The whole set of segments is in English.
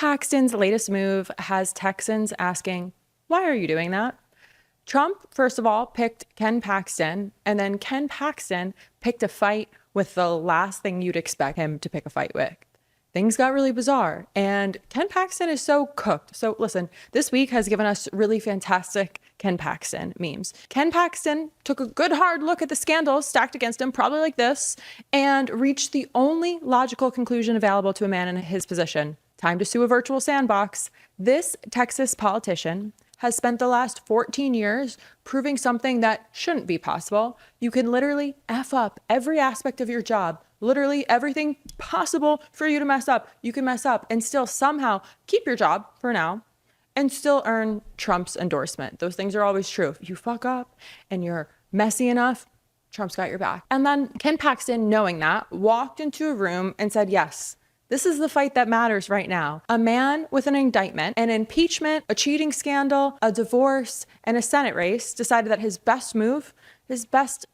Paxton's latest move has Texans asking, why are you doing that? Trump, first of all, picked Ken Paxton, and then Ken Paxton picked a fight with the last thing you'd expect him to pick a fight with. Things got really bizarre, and Ken Paxton is so cooked. So listen, this week has given us really fantastic Ken Paxton memes. Ken Paxton took a good hard look at the scandals stacked against him, probably like this, and reached the only logical conclusion available to a man in his position. Time to sue a virtual sandbox. This Texas politician has spent the last 14 years proving something that shouldn't be possible. You can literally F up every aspect of your job. Literally everything possible for you to mess up, you can mess up and still somehow keep your job for now and still earn Trump's endorsement. Those things are always true. If you fuck up and you're messy enough, Trump's got your back. And then Ken Paxton, knowing that, walked into a room and said, yes, this is the fight that matters right now. A man with an indictment, an impeachment, a cheating scandal, a divorce, and a Senate race decided that his best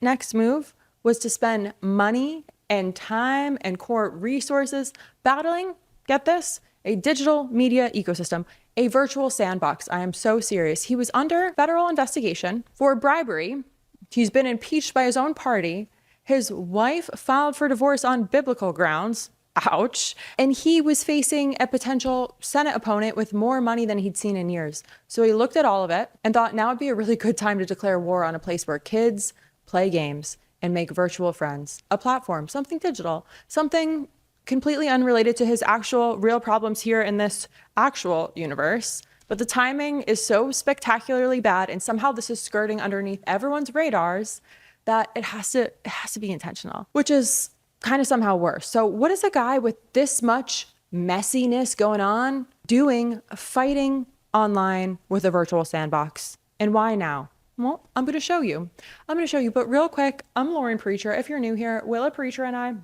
next move was to spend money and time and court resources battling, get this, a digital media ecosystem, a virtual sandbox. I am so serious. He was under federal investigation for bribery. He's been impeached by his own party. His wife filed for divorce on biblical grounds. Ouch. And he was facing a potential Senate opponent with more money than he'd seen in years. So he looked at all of it and thought now would be a really good time to declare war on a place where kids play games and make virtual friends, a platform, something digital, something completely unrelated to his actual real problems here in this actual universe. But the timing is so spectacularly bad, and somehow this is skirting underneath everyone's radars that it has to be intentional, which is kind of somehow worse. So what is a guy with this much messiness going on doing, fighting online with a virtual sandbox? And why now? Well, I'm going to show you. But real quick, I'm Lauren Preacher. If you're new here, Willa Preacher and I,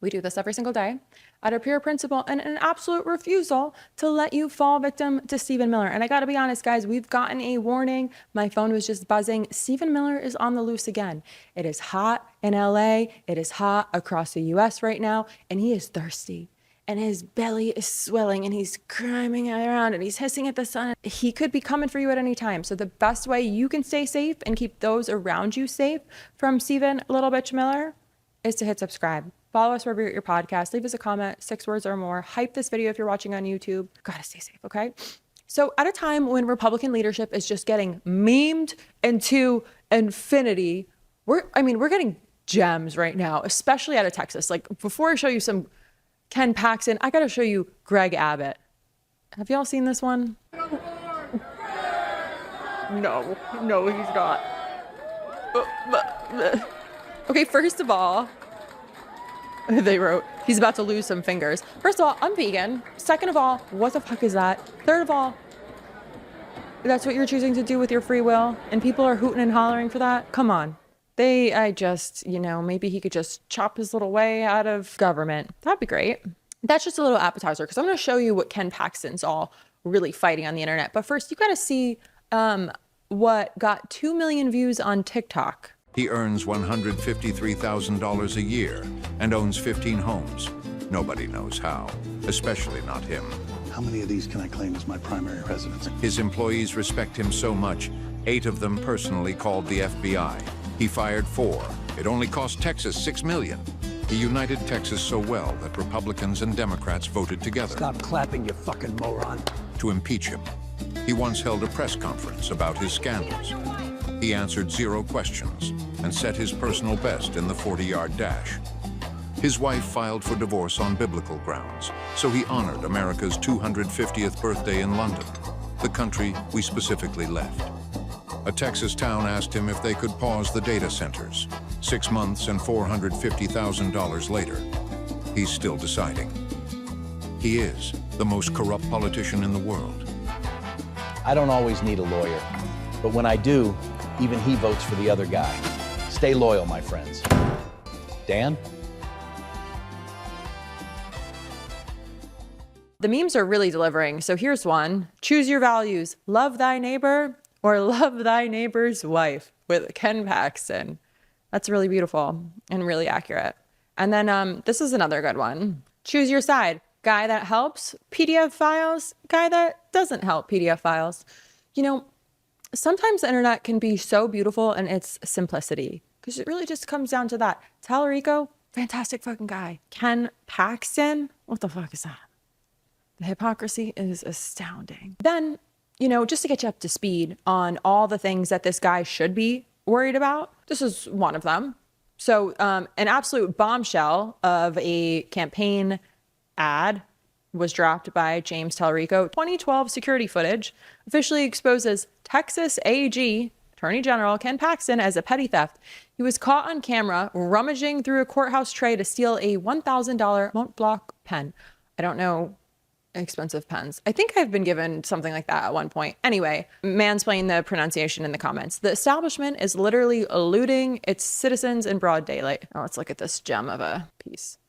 we do this every single day out of pure principle and an absolute refusal to let you fall victim to Stephen Miller. And I got to be honest, guys, we've gotten a warning. My phone was just buzzing. Stephen Miller is on the loose again. It is hot in LA. It is hot across the US right now. And he is thirsty. And his belly is swelling and he's climbing around and he's hissing at the sun. He could be coming for you at any time. So the best way you can stay safe and keep those around you safe from Stephen Little Bitch Miller is to hit subscribe. Follow us wherever you get your podcast. Leave us a comment, 6 words or more. Hype this video if you're watching on YouTube. Gotta stay safe, okay? So at a time when Republican leadership is just getting memed into infinity, we're getting gems right now, especially out of Texas. Like before I show you some Ken Paxton, I gotta show you Greg Abbott. Have y'all seen this one? No, he's not. Okay, first of all, they wrote, he's about to lose some fingers. First of all, I'm vegan. Second of all, what the fuck is that? Third of all, that's what you're choosing to do with your free will? And people are hooting and hollering for that? Come on. Maybe he could just chop his little way out of government. That'd be great. That's just a little appetizer because I'm going to show you what Ken Paxton's all really fighting on the internet. But first, you got to see what got 2 million views on TikTok. He earns $153,000 a year and owns 15 homes. Nobody knows how, especially not him. How many of these can I claim as my primary residence? His employees respect him so much, 8 of them personally called the FBI. He fired 4. It only cost Texas $6 million. He united Texas so well that Republicans and Democrats voted together. Stop clapping, you fucking moron. To impeach him. He once held a press conference about his scandals. He answered 0 questions and set his personal best in the 40-yard dash. His wife filed for divorce on biblical grounds, so he honored America's 250th birthday in London, the country we specifically left. A Texas town asked him if they could pause the data centers. 6 months and $450,000 later, he's still deciding. He is the most corrupt politician in the world. I don't always need a lawyer, but when I do, even he votes for the other guy. Stay loyal, my friends. Dan? The memes are really delivering. So here's one. Choose your values. Love thy neighbor or love thy neighbor's wife with Ken Paxton. That's really beautiful and really accurate. And then this is another good one. Choose your side. guy that helps PDF files, guy that doesn't help PDF files. You know, sometimes the internet can be so beautiful in its simplicity because it really just comes down to that. Talarico, fantastic fucking guy. Ken Paxton, what the fuck is that? The hypocrisy is astounding. Then, you know, just to get you up to speed on all the things that this guy should be worried about, this is one of them. So an absolute bombshell of a campaign ad was dropped by James Talarico. 2012 security footage officially exposes Texas AG, Attorney General Ken Paxton, as a petty theft. He was caught on camera rummaging through a courthouse tray to steal a $1,000 Mont Blanc pen. I don't know expensive pens. I think I've been given something like that at one point. Anyway, mansplain the pronunciation in the comments. The establishment is literally eluding its citizens in broad daylight. Now let's look at this gem of a piece.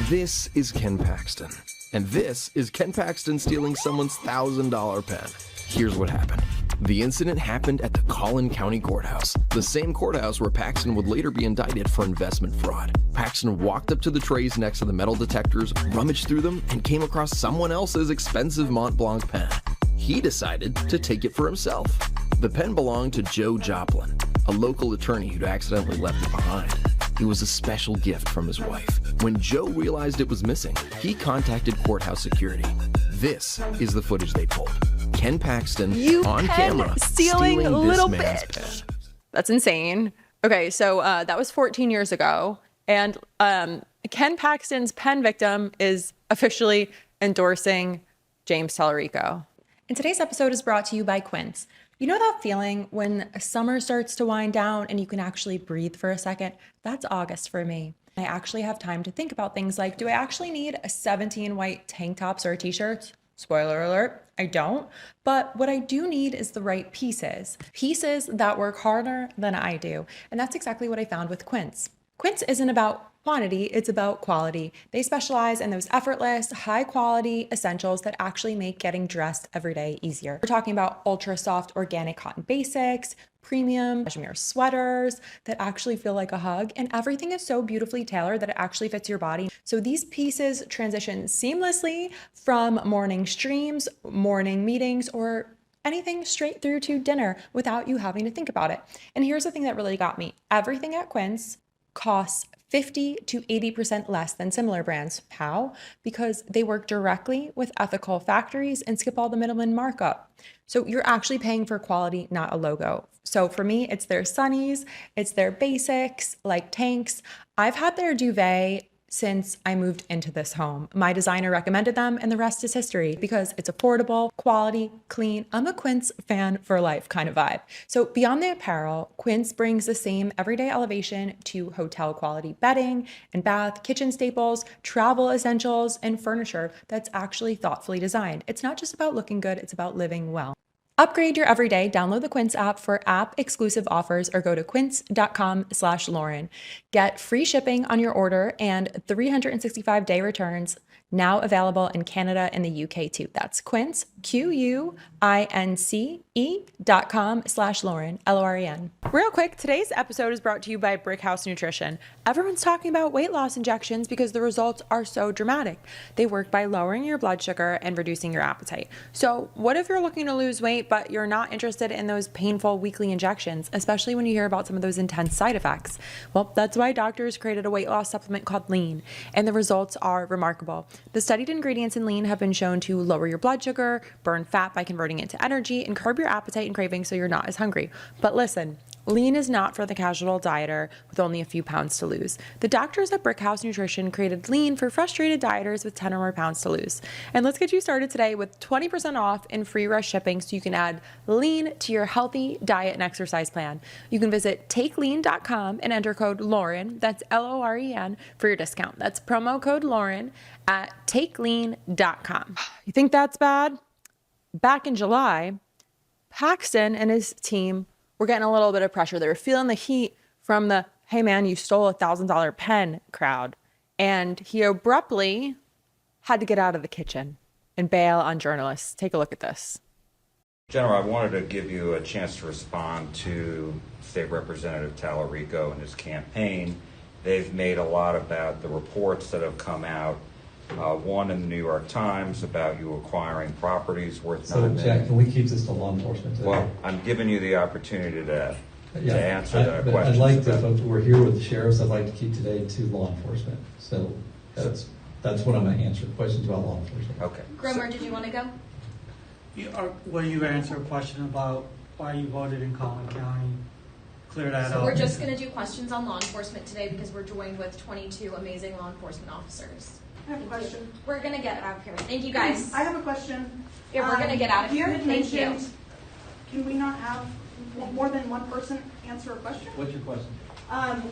This is Ken Paxton. And this is Ken Paxton stealing someone's $1,000 pen. Here's what happened. The incident happened at the Collin County Courthouse, the same courthouse where Paxton would later be indicted for investment fraud. Paxton walked up to the trays next to the metal detectors, rummaged through them, and came across someone else's expensive Mont Blanc pen. He decided to take it for himself. The pen belonged to Joe Joplin, a local attorney who'd accidentally left it behind. It was a special gift from his wife. When Joe realized it was missing, he contacted courthouse security. This is the footage they pulled. Ken Paxton on camera stealing little this man's bitch. pen. That's insane. Okay, so that was 14 years ago. And Ken Paxton's pen victim is officially endorsing James Talarico. And today's episode is brought to you by Quince. You know that feeling when summer starts to wind down and you can actually breathe for a second? That's August for me. I actually have time to think about things like, do I actually need a 17 white tank tops or a t-shirt? Spoiler alert, I don't. But what I do need is the right pieces. Pieces that work harder than I do. And that's exactly what I found with Quince. Quince isn't about quantity, it's about quality. They specialize in those effortless, high quality essentials that actually make getting dressed every day easier. We're talking about ultra soft organic cotton basics, premium cashmere sweaters that actually feel like a hug, and everything is so beautifully tailored that it actually fits your body. So these pieces transition seamlessly from morning streams, morning meetings, or anything straight through to dinner without you having to think about it. And here's the thing that really got me. Everything at Quince costs 50 to 80% less than similar brands. How? Because they work directly with ethical factories and skip all the middleman markup. So you're actually paying for quality, not a logo. So for me, it's their sunnies, it's their basics, like tanks. I've had their duvet since I moved into this home. My designer recommended them and the rest is history because it's affordable, quality, clean. I'm a Quince fan for life kind of vibe. So beyond the apparel, Quince brings the same everyday elevation to hotel quality bedding and bath, kitchen staples, travel essentials, and furniture that's actually thoughtfully designed. It's not just about looking good, it's about living well. Upgrade your everyday. Download the Quince app for app-exclusive offers or go to quince.com/Lauren. Get free shipping on your order and 365-day returns. Now available in Canada and the UK too. That's Quince, QUINCE.com/Lauren, LOREN. Real quick, today's episode is brought to you by Brickhouse Nutrition. Everyone's talking about weight loss injections because the results are so dramatic. They work by lowering your blood sugar and reducing your appetite. So what if you're looking to lose weight, but you're not interested in those painful weekly injections, especially when you hear about some of those intense side effects? Well, that's why doctors created a weight loss supplement called Lean, and the results are remarkable. The studied ingredients in Lean have been shown to lower your blood sugar, burn fat by converting it to energy, and curb your appetite and cravings so you're not as hungry. But listen, Lean is not for the casual dieter with only a few pounds to lose. The doctors at Brickhouse Nutrition created Lean for frustrated dieters with 10 or more pounds to lose. And let's get you started today with 20% off and free rush shipping so you can add Lean to your healthy diet and exercise plan. You can visit takelean.com and enter code Lauren, that's LOREN, for your discount. That's promo code Lauren at takelean.com. You think that's bad? Back in July, Paxton and his team were getting a little bit of pressure. They were feeling the heat from the, hey man, you stole a $1,000 pen crowd. And he abruptly had to get out of the kitchen and bail on journalists. Take a look at this. General, I wanted to give you a chance to respond to State Representative Talarico and his campaign. They've made a lot about the reports that have come out one in the New York Times about you acquiring properties worth So, $9 Jack, million. can we keep this to law enforcement today? Well, I'm giving you the opportunity to answer that but question. I'd like to, if we're here with the sheriffs, I'd like to keep today to law enforcement. So that's what I'm going to answer, questions about law enforcement. Okay. Gromer, did you want to go? Will you answer a question about why you voted in Collin County? Clear that So up. we're just going to do questions on law enforcement today because we're joined with 22 amazing law enforcement officers. I have a question. We're going to get out of here. Thank you, guys. I have a question. Yeah, we're going to get out of You here. had Thank you. mentioned, can we not have more than one person answer a question? What's your question?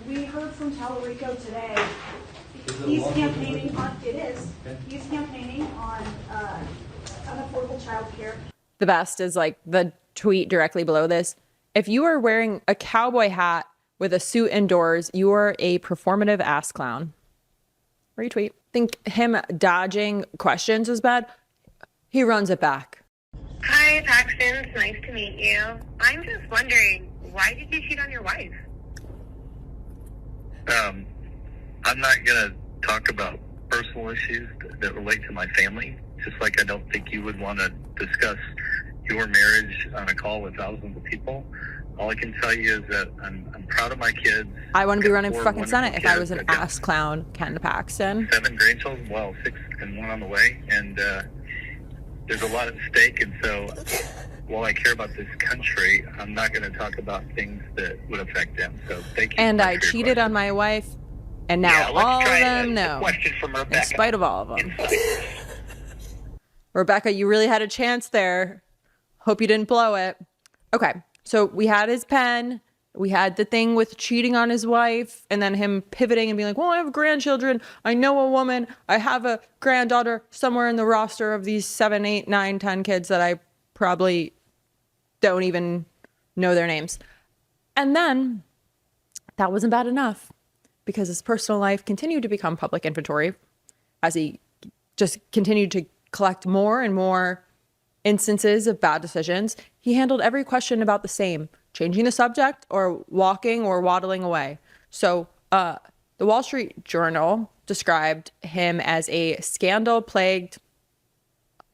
We heard from Talarico today. Is it a He's law campaigning enforcement? on, it is, Okay. he's campaigning on unaffordable child care. The best is like the tweet directly below this. If you are wearing a cowboy hat with a suit indoors, you are a performative ass clown. Retweet. Think him dodging questions is bad. He runs it back. Hi, Paxton. It's nice to meet you. I'm just wondering, why did you cheat on your wife? I'm not going to talk about personal issues that relate to my family, just like I don't think you would want to discuss your marriage on a call with thousands of people. All I can tell you is that I'm proud of my kids. I want to be running for Four fucking wonderful Senate if I was kids. an I've got ass clown, Ken Paxton. 7 grandchildren, well, 6 and 1 on the way, and there's a lot at stake. And so, while I care about this country, I'm not going to talk about things that would affect them. So, thank you. And so much I for your cheated question. on my wife, and now Yeah, let's all of try them a know. question from Rebecca. In spite of all of them. Rebecca, you really had a chance there. Hope you didn't blow it. Okay, so we had his pen. We had the thing with cheating on his wife, and then him pivoting and being like, well, I have grandchildren. I know a woman. I have a granddaughter somewhere in the roster of these 7, 8, 9, 10 kids that I probably don't even know their names. And then that wasn't bad enough because his personal life continued to become public inventory as he just continued to collect more and more instances of bad decisions. He handled every question about the same, changing the subject or walking or waddling away. So the Wall Street Journal described him as a scandal-plagued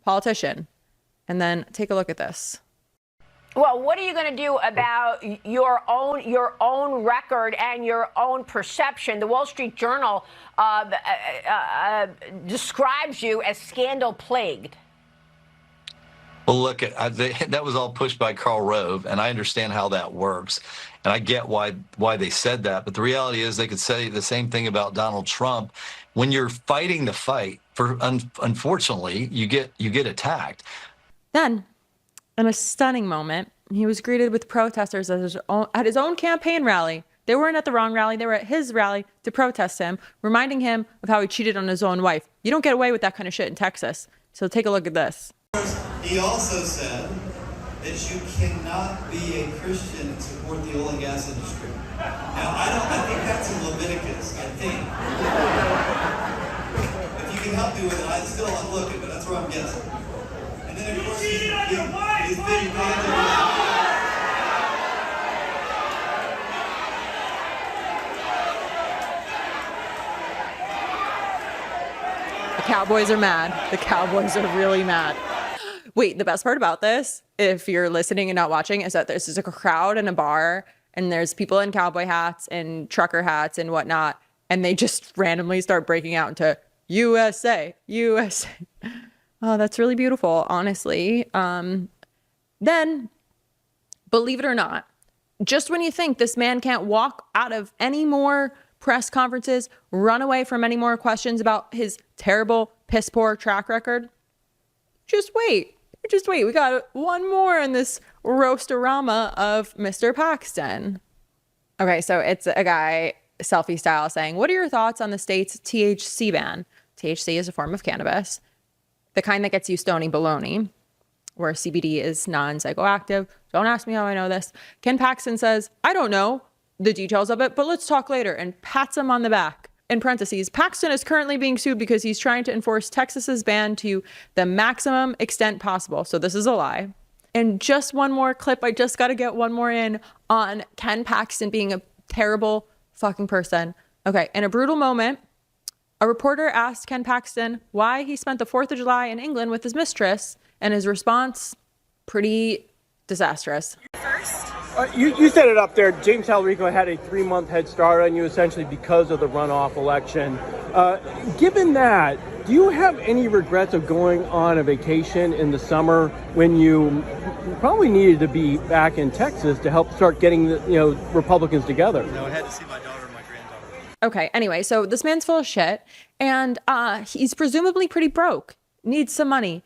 politician. And then take a look at this. Well, what are you going to do about your own record and your own perception? The Wall Street Journal describes you as scandal-plagued. Well, look, that was all pushed by Karl Rove, and I understand how that works, and I get why they said that. But the reality is, they could say the same thing about Donald Trump. When you're fighting the fight, unfortunately, you get attacked. Then, in a stunning moment, he was greeted with protesters at his own campaign rally. They weren't at the wrong rally. They were at his rally to protest him, reminding him of how he cheated on his own wife. You don't get away with that kind of shit in Texas. So take a look at this. He also said that you cannot be a Christian and support the oil and gas industry. Now, I think that's in Leviticus, I think. If you can help me with it, I'm still looking, but that's where I'm guessing. And then, of course, he's big fans The Cowboys are mad. The Cowboys are really mad. Wait, the best part about this, if you're listening and not watching, is that there's just a crowd in a bar and there's people in cowboy hats and trucker hats and whatnot. And they just randomly start breaking out into USA, USA. Oh, that's really beautiful, honestly. Then, believe it or not, just when you think this man can't walk out of any more press conferences, run away from any more questions about his terrible, piss poor track record, just wait. We got one more in this roastorama of Mr. Paxton. Okay, so it's a guy, selfie style, saying, what are your thoughts on the state's THC ban? THC is a form of cannabis, the kind that gets you stony baloney, where CBD is non-psychoactive. Don't ask me how I know this. Ken Paxton says, I don't know the details of it, but let's talk later, and pats him on the back. In parentheses, Paxton is currently being sued because he's trying to enforce Texas's ban to the maximum extent possible. So this is a lie. And just one more clip. I just got to get one more in on Ken Paxton being a terrible fucking person. Okay. In a brutal moment, A reporter asked Ken Paxton why he spent the 4th of July in England with his mistress, and his response, pretty disastrous. You set it up there. James Talarico had a 3-month head start on you essentially because of the runoff election. Given that, do you have any regrets of going on a vacation in the summer when you probably needed to be back in Texas to help start getting the Republicans together? No, I had to see my daughter and my granddaughter. Okay, anyway, so this man's full of shit, and he's presumably pretty broke, needs some money.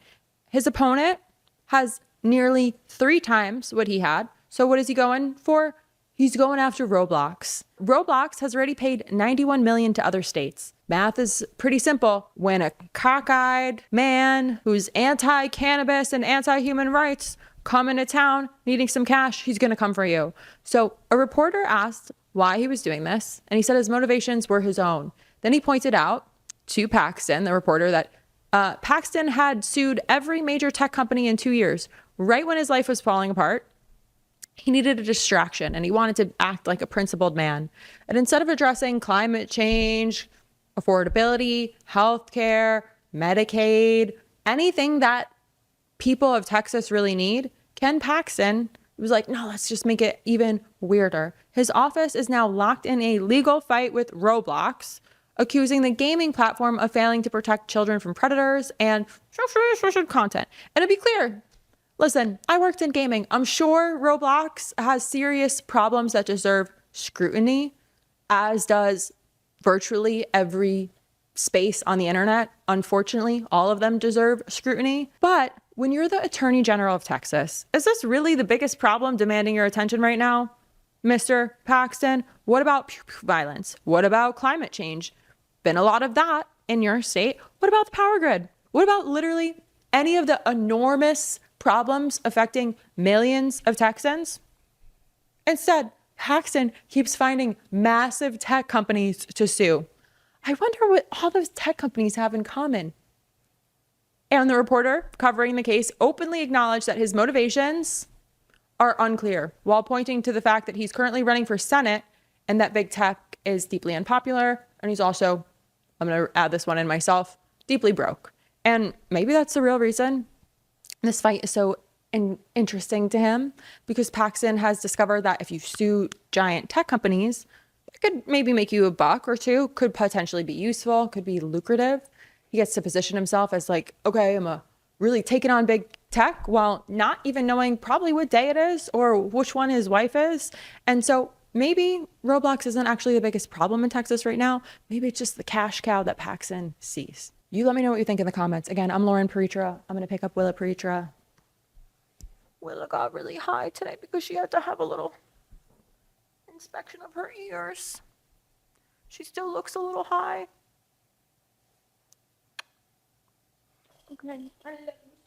His opponent has nearly 3 times what he had. So what is he going for? He's going after Roblox. Roblox has already paid $91 million to other states. Math is pretty simple. When a cockeyed man who's anti-cannabis and anti-human rights come into town needing some cash, he's going to come for you. So a reporter asked why he was doing this, and he said his motivations were his own. Then he pointed out to Paxton, the reporter, that Paxton had sued every major tech company in 2 years, right when his life was falling apart. He needed a distraction and he wanted to act like a principled man. And instead of addressing climate change, affordability, healthcare, Medicaid, anything that people of Texas really need, Ken Paxton was like, no, let's just make it even weirder. His office is now locked in a legal fight with Roblox, accusing the gaming platform of failing to protect children from predators and content. And to be clear, listen, I worked in gaming. I'm sure Roblox has serious problems that deserve scrutiny, as does virtually every space on the internet. Unfortunately, all of them deserve scrutiny. But when you're the Attorney General of Texas, is this really the biggest problem demanding your attention right now, Mr. Paxton? What about violence? What about climate change? Been a lot of that in your state. What about the power grid? What about literally any of the enormous problems affecting millions of Texans? Instead, Paxton keeps finding massive tech companies to sue. I wonder what all those tech companies have in common. And the reporter covering the case openly acknowledged that his motivations are unclear, while pointing to the fact that he's currently running for Senate and that big tech is deeply unpopular. And he's also, I'm going to add this one in myself, deeply broke. And maybe that's the real reason this fight is so interesting to him, because Paxton has discovered that if you sue giant tech companies, it could maybe make you $1 or $2, could potentially be useful, could be lucrative. He gets to position himself as like, okay, I'm really taking on big tech while not even knowing probably what day it is or which one his wife is. And so maybe Roblox isn't actually the biggest problem in Texas right now. Maybe it's just the cash cow that Paxton sees. You let me know what you think in the comments. Again, I'm Lauren Paritra. I'm going to pick up Willa Paritra. Willa got really high today because she had to have a little inspection of her ears. She still looks a little high. Okay, I love you.